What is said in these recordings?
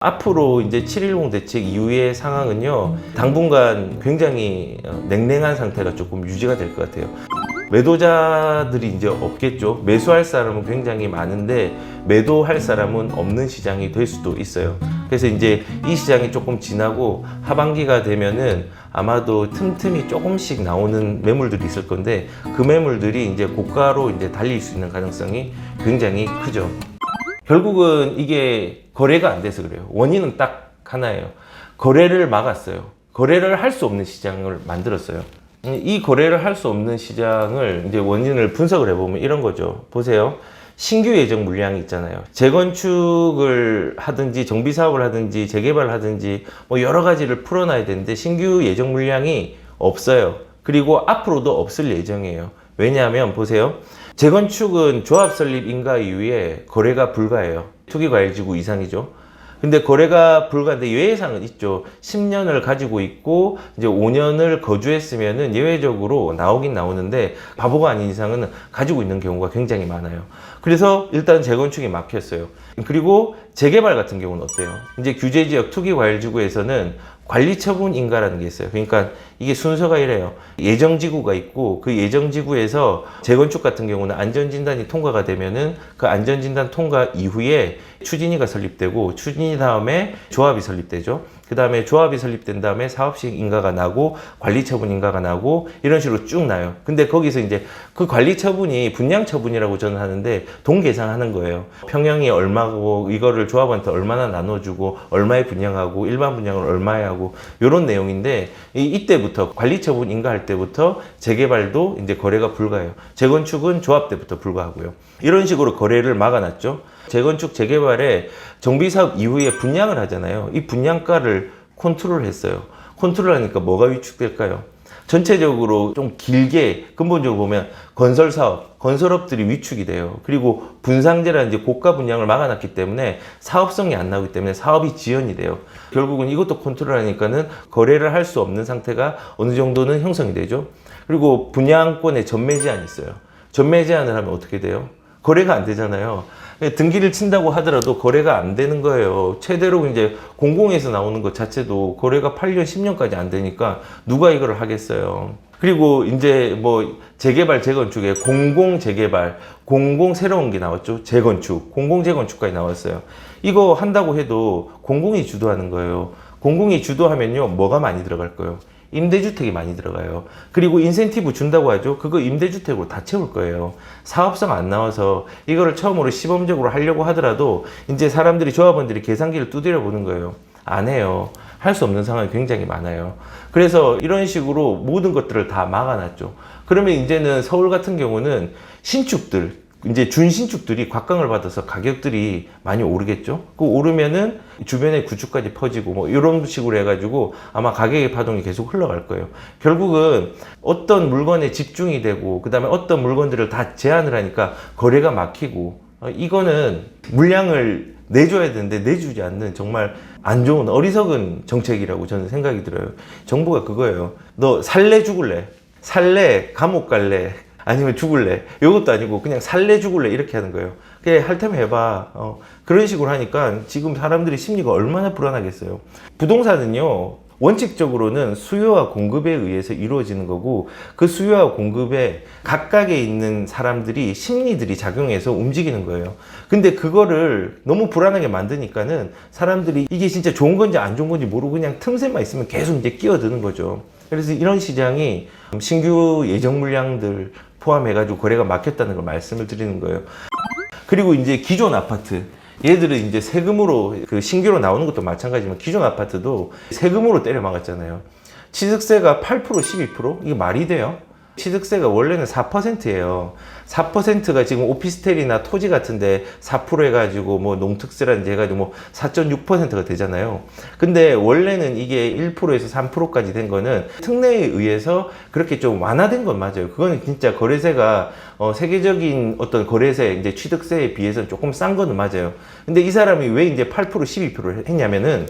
앞으로 이제 7.10 대책 이후의 상황은요, 당분간 굉장히 냉랭한 상태가 조금 유지가 될 것 같아요. 매도자들이 이제 없겠죠. 매수할 사람은 굉장히 많은데 매도할 사람은 없는 시장이 될 수도 있어요. 그래서 이제 이 시장이 조금 지나고 하반기가 되면은 아마도 틈틈이 조금씩 나오는 매물들이 있을 건데 그 매물들이 이제 고가로 이제 달릴 수 있는 가능성이 굉장히 크죠. 결국은 이게 거래가 안 돼서 그래요. 원인은 딱 하나예요. 거래를 막았어요. 거래를 할 수 없는 시장을 만들었어요. 이 거래를 할 수 없는 시장을 이제 원인을 분석을 해보면 이런 거죠. 보세요. 신규 예정 물량이 있잖아요. 재건축을 하든지 정비 사업을 하든지 재개발을 하든지 뭐 여러 가지를 풀어놔야 되는데 신규 예정 물량이 없어요. 그리고 앞으로도 없을 예정이에요. 왜냐하면 보세요. 재건축은 조합 설립 인가 이후에 거래가 불가해요. 투기과열지구 이상이죠. 근데 거래가 불가한데 예외상은 있죠. 10년을 가지고 있고 이제 5년을 거주했으면은 예외적으로 나오긴 나오는데 바보가 아닌 이상은 가지고 있는 경우가 굉장히 많아요. 그래서 일단 재건축이 막혔어요. 그리고 재개발 같은 경우는 어때요? 이제 규제지역 투기과열지구에서는 관리처분 인가라는 게 있어요. 그러니까 이게 순서가 이래요. 예정지구가 있고 그 예정지구에서 재건축 같은 경우는 안전진단이 통과가 되면은 그 안전진단 통과 이후에 추진위가 설립되고 추진위 다음에 조합이 설립되죠. 그 다음에 조합이 설립된 다음에 사업식 인가가 나고 관리처분 인가가 나고 이런 식으로 쭉 나요. 근데 거기서 이제 그 관리처분이 분량처분이라고 저는 하는데 돈 계산하는 거예요. 평형이 얼마고 이거를 조합한테 얼마나 나눠주고 얼마에 분양하고 일반 분양을 얼마에 하고 이런 내용인데 이때부터 관리처분 인가할 때부터 재개발도 이제 거래가 불가해요. 재건축은 조합 때부터 불가하고요. 이런 식으로 거래를 막아놨죠. 재건축 재개발에 정비사업 이후에 분양을 하잖아요. 이 분양가를 컨트롤 했어요. 컨트롤 하니까 뭐가 위축될까요? 전체적으로 좀 길게 근본적으로 보면 건설사업, 건설업들이 위축이 돼요. 그리고 분상제라는 이제 고가 분양을 막아놨기 때문에 사업성이 안 나오기 때문에 사업이 지연이 돼요. 결국은 이것도 컨트롤하니까는 거래를 할 수 없는 상태가 어느 정도는 형성이 되죠. 그리고 분양권에 전매 제한이 있어요. 전매 제한을 하면 어떻게 돼요? 거래가 안 되잖아요. 등기를 친다고 하더라도 거래가 안 되는 거예요. 최대로 이제 공공에서 나오는 것 자체도 거래가 8년, 10년까지 안 되니까 누가 이걸 하겠어요. 그리고 이제 뭐 재개발, 재건축에 공공 재개발, 공공 새로운 게 나왔죠. 재건축, 공공 재건축까지 나왔어요. 이거 한다고 해도 공공이 주도하는 거예요. 공공이 주도하면요, 뭐가 많이 들어갈 거예요? 임대주택이 많이 들어가요. 그리고 인센티브 준다고 하죠. 그거 임대주택으로 다 채울 거예요. 사업성 안 나와서 이거를 처음으로 시범적으로 하려고 하더라도 이제 사람들이, 조합원들이 계산기를 두드려 보는 거예요. 안 해요. 할 수 없는 상황이 굉장히 많아요. 그래서 이런 식으로 모든 것들을 다 막아놨죠. 그러면 이제는 서울 같은 경우는 신축들, 이제 준신축들이 곽강을 받아서 가격들이 많이 오르겠죠. 그 오르면은 주변에 구축까지 퍼지고 뭐 이런 식으로 해가지고 아마 가격의 파동이 계속 흘러갈 거예요. 결국은 어떤 물건에 집중이 되고 그 다음에 어떤 물건들을 다 제한을 하니까 거래가 막히고 이거는 물량을 내줘야 되는데 내주지 않는 정말 안 좋은 어리석은 정책이라고 저는 생각이 들어요. 정부가 그거예요. 너 살래 죽을래? 살래 감옥 갈래? 아니면 죽을래? 이것도 아니고 그냥 살래 죽을래 이렇게 하는 거예요. 그래 할 테면 해봐. 그런 식으로 하니까 지금 사람들이 심리가 얼마나 불안하겠어요. 부동산은요, 원칙적으로는 수요와 공급에 의해서 이루어지는 거고 그 수요와 공급에 각각에 있는 사람들이 심리들이 작용해서 움직이는 거예요. 근데 그거를 너무 불안하게 만드니까는 사람들이 이게 진짜 좋은 건지 안 좋은 건지 모르고 그냥 틈새만 있으면 계속 이제 끼어드는 거죠. 그래서 이런 시장이 신규 예정 물량들 포함해가지고 거래가 막혔다는 걸 말씀을 드리는 거예요. 그리고 이제 기존 아파트, 얘들은 이제 세금으로 그 신규로 나오는 것도 마찬가지지만 기존 아파트도 세금으로 때려 막았잖아요. 취득세가 8%, 12%? 이게 말이 돼요? 취득세가 원래는 4%예요. 4%가 지금 오피스텔이나 토지 같은데 4% 해가지고 뭐 농특세라든지 해가지고 뭐 4.6%가 되잖아요. 근데 원래는 이게 1%에서 3%까지 된 거는 특례에 의해서 그렇게 좀 완화된 건 맞아요. 그거는 진짜 거래세가 세계적인 어떤 거래세, 이제 취득세에 비해서는 조금 싼 거는 맞아요. 근데 이 사람이 왜 이제 8%, 12%를 했냐면은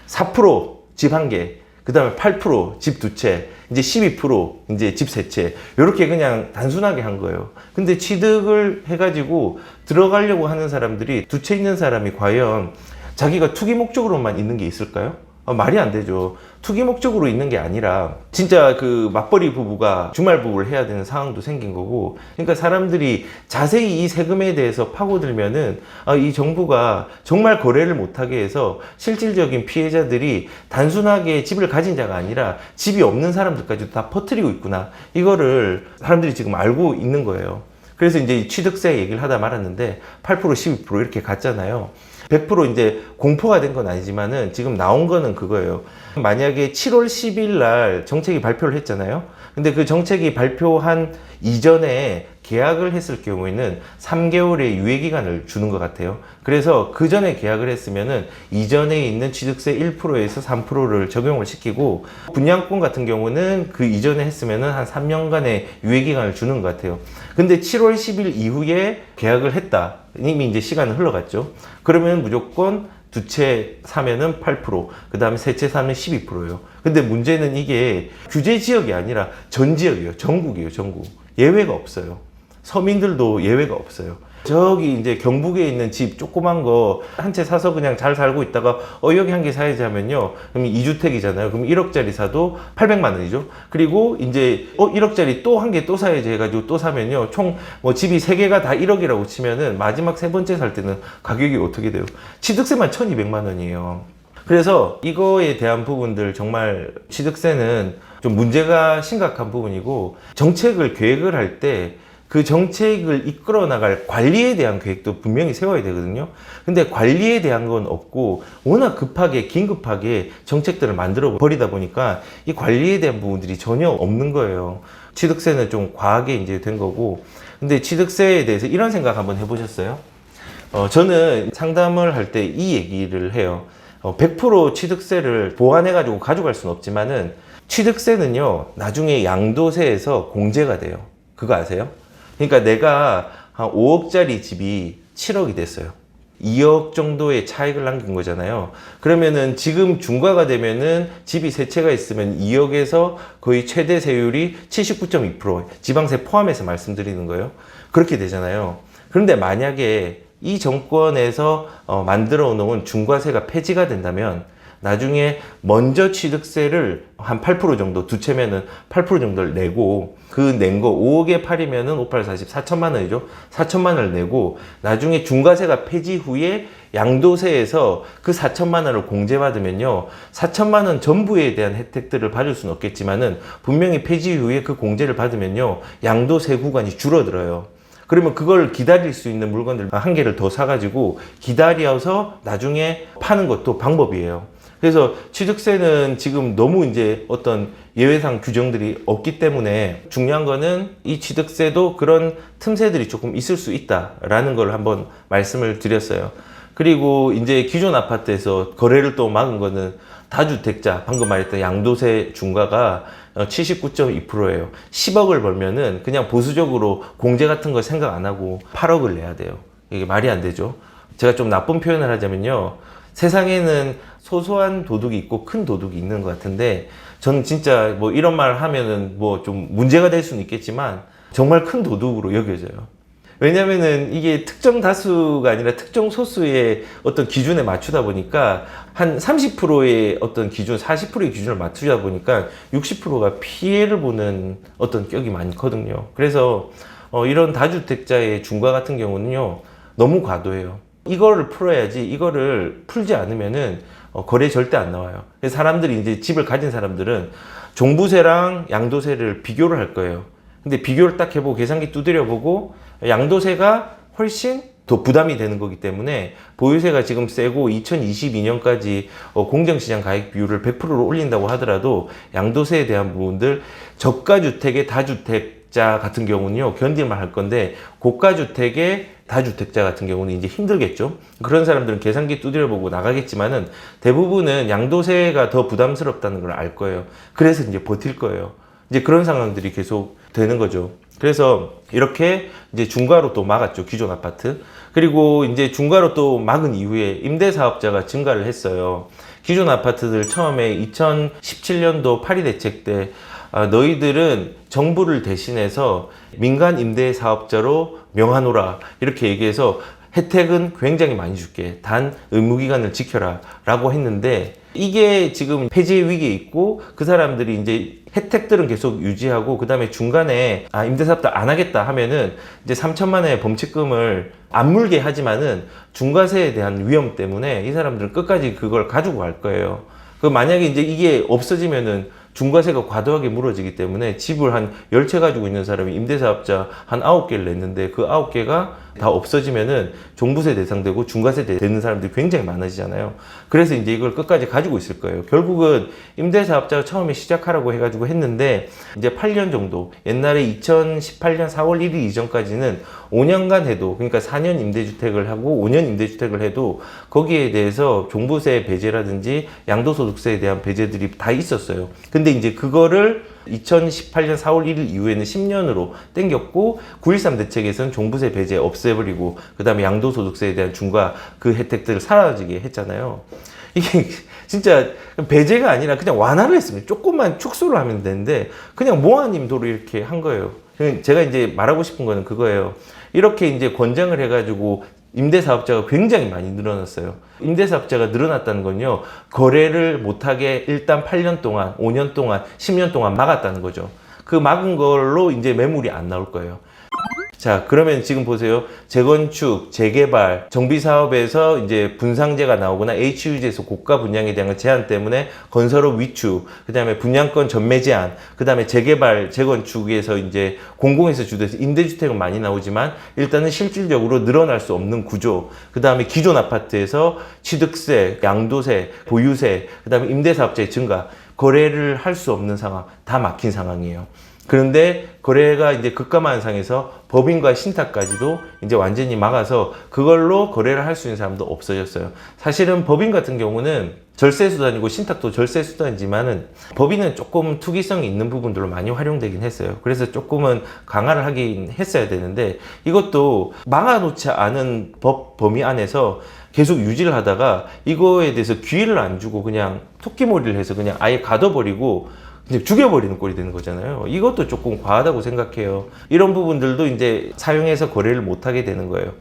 4% 집 한 개, 그 다음에 8% 집 두 채, 이제 12% 이제 집 세 채, 요렇게 그냥 단순하게 한 거예요. 근데 취득을 해가지고 들어가려고 하는 사람들이 두 채 있는 사람이 과연 자기가 투기 목적으로만 있는 게 있을까요? 말이 안 되죠. 투기 목적으로 있는 게 아니라 진짜 그 맞벌이 부부가 주말 부부를 해야 되는 상황도 생긴 거고, 그러니까 사람들이 자세히 이 세금에 대해서 파고들면은 이 정부가 정말 거래를 못하게 해서 실질적인 피해자들이 단순하게 집을 가진 자가 아니라 집이 없는 사람들까지도 다 퍼뜨리고 있구나, 이거를 사람들이 지금 알고 있는 거예요. 그래서 이제 취득세 얘기를 하다 말았는데 8% 12% 이렇게 갔잖아요. 100% 이제 공포가 된 건 아니지만은 지금 나온 거는 그거예요. 만약에 7월 10일 날 정책이 발표를 했잖아요. 근데 그 정책이 발표한 이전에 계약을 했을 경우에는 3개월의 유예기간을 주는 것 같아요. 그래서 그 전에 계약을 했으면은 이전에 있는 취득세 1%에서 3%를 적용을 시키고, 분양권 같은 경우는 그 이전에 했으면은 한 3년간의 유예기간을 주는 것 같아요. 근데 7월 10일 이후에 계약을 했다. 이미 이제 시간은 흘러갔죠. 그러면 무조건 두 채 사면은 8%, 그 다음에 세 채 사면 12%예요. 근데 문제는 이게 규제 지역이 아니라 전 지역이에요. 전국이에요, 전국. 예외가 없어요. 서민들도 예외가 없어요. 저기 이제 경북에 있는 집 조그만 거 한 채 사서 그냥 잘 살고 있다가 여기 한 개 사야지 하면요, 그럼 2주택이잖아요. 그럼 1억짜리 사도 800만 원이죠. 그리고 이제 1억짜리 또 한 개 또 사야지 해가지고 또 사면요, 총 뭐 집이 3개가 다 1억이라고 치면은 마지막 세 번째 살 때는 가격이 어떻게 돼요? 취득세만 1200만 원이에요. 그래서 이거에 대한 부분들, 정말 취득세는 좀 문제가 심각한 부분이고, 정책을 계획을 할 때 그 정책을 이끌어 나갈 관리에 대한 계획도 분명히 세워야 되거든요. 근데 관리에 대한 건 없고 워낙 급하게 긴급하게 정책들을 만들어 버리다 보니까 이 관리에 대한 부분들이 전혀 없는 거예요. 취득세는 좀 과하게 이제 된 거고. 근데 취득세에 대해서 이런 생각 한번 해보셨어요? 저는 상담을 할 때 이 얘기를 해요. 100% 취득세를 보완해가지고 가져갈 수는 없지만은, 취득세는요, 나중에 양도세에서 공제가 돼요. 그거 아세요? 그러니까 내가 한 5억짜리 집이 7억이 됐어요. 2억 정도의 차익을 남긴 거잖아요. 그러면은 지금 중과가 되면은 집이 세 채가 있으면 2억에서 거의 최대 세율이 79.2%, 지방세 포함해서 말씀드리는 거예요. 그렇게 되잖아요. 그런데 만약에 이 정권에서 만들어 놓은 중과세가 폐지가 된다면, 나중에 먼저 취득세를 한 8% 정도, 두 채면은 8% 정도를 내고, 그 낸 거 5억에 8이면은 5, 8, 40, 4천만 원이죠. 4천만 원을 내고, 나중에 중과세가 폐지 후에 양도세에서 그 4천만 원을 공제받으면요, 4천만 원 전부에 대한 혜택들을 받을 수는 없겠지만은, 분명히 폐지 후에 그 공제를 받으면요, 양도세 구간이 줄어들어요. 그러면 그걸 기다릴 수 있는 물건들 한 개를 더 사가지고 기다려서 나중에 파는 것도 방법이에요. 그래서 취득세는 지금 너무 이제 어떤 예외상 규정들이 없기 때문에, 중요한 거는 이 취득세도 그런 틈새들이 조금 있을 수 있다라는 걸 한번 말씀을 드렸어요. 그리고 이제 기존 아파트에서 거래를 또 막은 거는 다주택자, 방금 말했던 양도세 중과가 79.2%예요. 10억을 벌면은 그냥 보수적으로 공제 같은 거 생각 안 하고 8억을 내야 돼요. 이게 말이 안 되죠. 제가 좀 나쁜 표현을 하자면요, 세상에는 소소한 도둑이 있고 큰 도둑이 있는 것 같은데, 저는 진짜 뭐 이런 말 하면은 뭐 좀 문제가 될 수는 있겠지만 정말 큰 도둑으로 여겨져요. 왜냐면은 이게 특정 다수가 아니라 특정 소수의 어떤 기준에 맞추다 보니까, 한 30%의 어떤 기준, 40%의 기준을 맞추다 보니까 60%가 피해를 보는 어떤 격이 많거든요. 그래서 이런 다주택자의 중과 같은 경우는요, 너무 과도해요. 이거를 풀어야지, 이거를 풀지 않으면은 거래 절대 안 나와요. 그래서 사람들이, 이제 집을 가진 사람들은 종부세랑 양도세를 비교를 할 거예요. 근데 비교를 딱 해보고 계산기 두드려 보고 양도세가 훨씬 더 부담이 되는 거기 때문에, 보유세가 지금 세고 2022년까지 공정시장 가액 비율을 100%로 올린다고 하더라도 양도세에 대한 부분들, 저가주택의 다주택자 같은 경우는요, 견딜만 할 건데, 고가주택의 다주택자 같은 경우는 이제 힘들겠죠. 그런 사람들은 계산기 두드려보고 나가겠지만은, 대부분은 양도세가 더 부담스럽다는 걸 알 거예요. 그래서 이제 버틸 거예요. 이제 그런 상황들이 계속 되는 거죠. 그래서 이렇게 이제 중과로 또 막았죠, 기존 아파트. 그리고 이제 중과로 또 막은 이후에 임대사업자가 증가를 했어요. 기존 아파트들 처음에 2017년도 파리 대책 때 너희들은 정부를 대신해서 민간 임대사업자로 명하노라, 이렇게 얘기해서 혜택은 굉장히 많이 줄게. 단 의무기간을 지켜라 라고 했는데 이게 지금 폐지의 위기에 있고 그 사람들이 이제 혜택들은 계속 유지하고 그 다음에 중간에 임대사업도 안 하겠다 하면은 이제 3천만 원의 범칙금을 안 물게 하지만은 중과세에 대한 위험 때문에 이 사람들은 끝까지 그걸 가지고 갈 거예요. 그 만약에 이제 이게 없어지면은 중과세가 과도하게 물어지기 때문에 집을 한 10채 가지고 있는 사람이 임대사업자 한 9개를 냈는데 그 9개가 다 없어지면은 종부세 대상되고 중과세 되는 사람들이 굉장히 많아지잖아요. 그래서 이제 이걸 끝까지 가지고 있을 거예요. 결국은 임대사업자가 처음에 시작하라고 해가지고 했는데 이제 8년 정도, 옛날에 2018년 4월 1일 이전까지는 5년간 해도, 그러니까 4년 임대주택을 하고 5년 임대주택을 해도 거기에 대해서 종부세 배제라든지 양도소득세에 대한 배제들이 다 있었어요. 근데 이제 그거를 2018년 4월 1일 이후에는 10년으로 땡겼고 9.13 대책에서는 종부세 배제 없애버리고 그 다음에 양도소득세에 대한 중과 그 혜택들을 사라지게 했잖아요. 이게 진짜 배제가 아니라 그냥 완화를 했습니다. 조금만 축소를 하면 되는데 그냥 모아님도로 이렇게 한 거예요. 제가 이제 말하고 싶은 거는 그거예요. 이렇게 이제 권장을 해가지고 임대사업자가 굉장히 많이 늘어났어요. 임대사업자가 늘어났다는 건요, 거래를 못하게 일단 8년 동안, 5년 동안, 10년 동안 막았다는 거죠. 그 막은 걸로 이제 매물이 안 나올 거예요. 자, 그러면 지금 보세요. 재건축, 재개발, 정비사업에서 이제 분상제가 나오거나 HU제에서 고가 분양에 대한 제한 때문에 건설업 위축, 그 다음에 분양권 전매 제한, 그 다음에 재개발, 재건축에서 이제 공공에서 주도해서 임대주택은 많이 나오지만 일단은 실질적으로 늘어날 수 없는 구조, 그 다음에 기존 아파트에서 취득세, 양도세, 보유세, 그 다음에 임대사업자의 증가, 거래를 할 수 없는 상황, 다 막힌 상황이에요. 그런데 거래가 이제 급감한 상에서 법인과 신탁까지도 이제 완전히 막아서 그걸로 거래를 할 수 있는 사람도 없어졌어요. 사실은 법인 같은 경우는 절세수단이고 신탁도 절세수단이지만은 법인은 조금 투기성이 있는 부분들로 많이 활용되긴 했어요. 그래서 조금은 강화를 하긴 했어야 되는데 이것도 막아놓지 않은 법 범위 안에서 계속 유지를 하다가 이거에 대해서 기회를 안 주고 그냥 토끼몰이를 해서 그냥 아예 가둬버리고 이제 죽여버리는 꼴이 되는 거잖아요. 이것도 조금 과하다고 생각해요. 이런 부분들도 이제 사용해서 거래를 못하게 되는 거예요.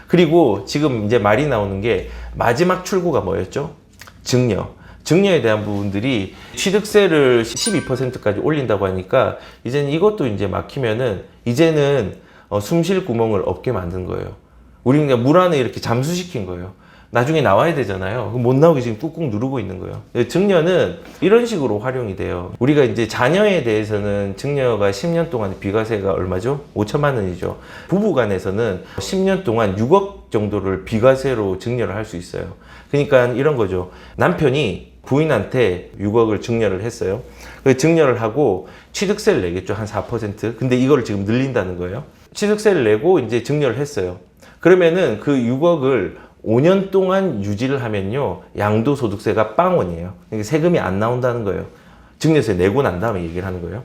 그리고 지금 이제 말이 나오는 게 마지막 출구가 뭐였죠? 증여. 증여에 대한 부분들이 취득세를 12%까지 올린다고 하니까 이제는 이것도 이제 막히면은 이제는 숨 쉴 구멍을 없게 만든 거예요. 우리는 그냥 물 안에 이렇게 잠수시킨 거예요. 나중에 나와야 되잖아요. 못 나오게 지금 꾹꾹 누르고 있는 거예요. 증여는 이런 식으로 활용이 돼요. 우리가 이제 자녀에 대해서는 증여가 10년 동안 비과세가 얼마죠? 5천만 원이죠. 부부간에서는 10년 동안 6억 정도를 비과세로 증여를 할 수 있어요. 그러니까 이런 거죠. 남편이 부인한테 6억을 증여를 했어요. 그 증여를 하고 취득세를 내겠죠. 한 4%. 근데 이걸 지금 늘린다는 거예요. 취득세를 내고 이제 증여를 했어요. 그러면은 그 6억을 5년 동안 유지를 하면요, 양도소득세가 빵원이에요. 그러니까 세금이 안 나온다는 거예요. 증여세 내고 난 다음에 얘기를 하는 거예요.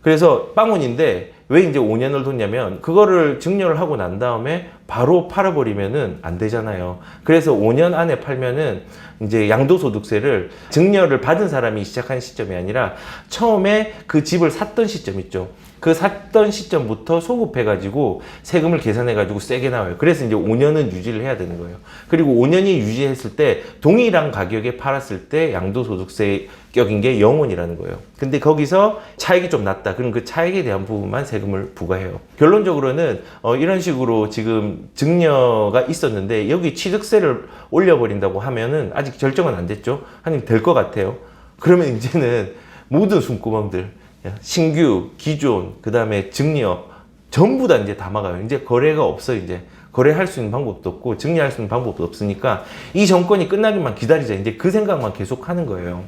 그래서 빵원인데 왜 이제 5년을 뒀냐면 그거를 증여를 하고 난 다음에 바로 팔아버리면은 안 되잖아요. 그래서 5년 안에 팔면은 이제 양도소득세를 증여를 받은 사람이 시작한 시점이 아니라 처음에 그 집을 샀던 시점 있죠. 그 샀던 시점부터 소급해가지고 세금을 계산해가지고 세게 나와요. 그래서 이제 5년은 유지를 해야 되는 거예요. 그리고 5년이 유지했을 때 동일한 가격에 팔았을 때 양도소득세 격인 게 0원이라는 거예요. 근데 거기서 차익이 좀 낮다. 그럼 그 차익에 대한 부분만 세금을 부과해요. 결론적으로는 이런 식으로 지금 증여가 있었는데 여기 취득세를 올려버린다고 하면은 아직 결정은 안 됐죠. 아니 될 것 같아요. 그러면 이제는 모든 숨구멍들 신규, 기존, 그 다음에 증여 전부 다 이제 다 막아요. 이제 거래가 없어. 이제 거래할 수 있는 방법도 없고 증여할 수 있는 방법도 없으니까 이 정권이 끝나기만 기다리자. 이제 그 생각만 계속 하는 거예요.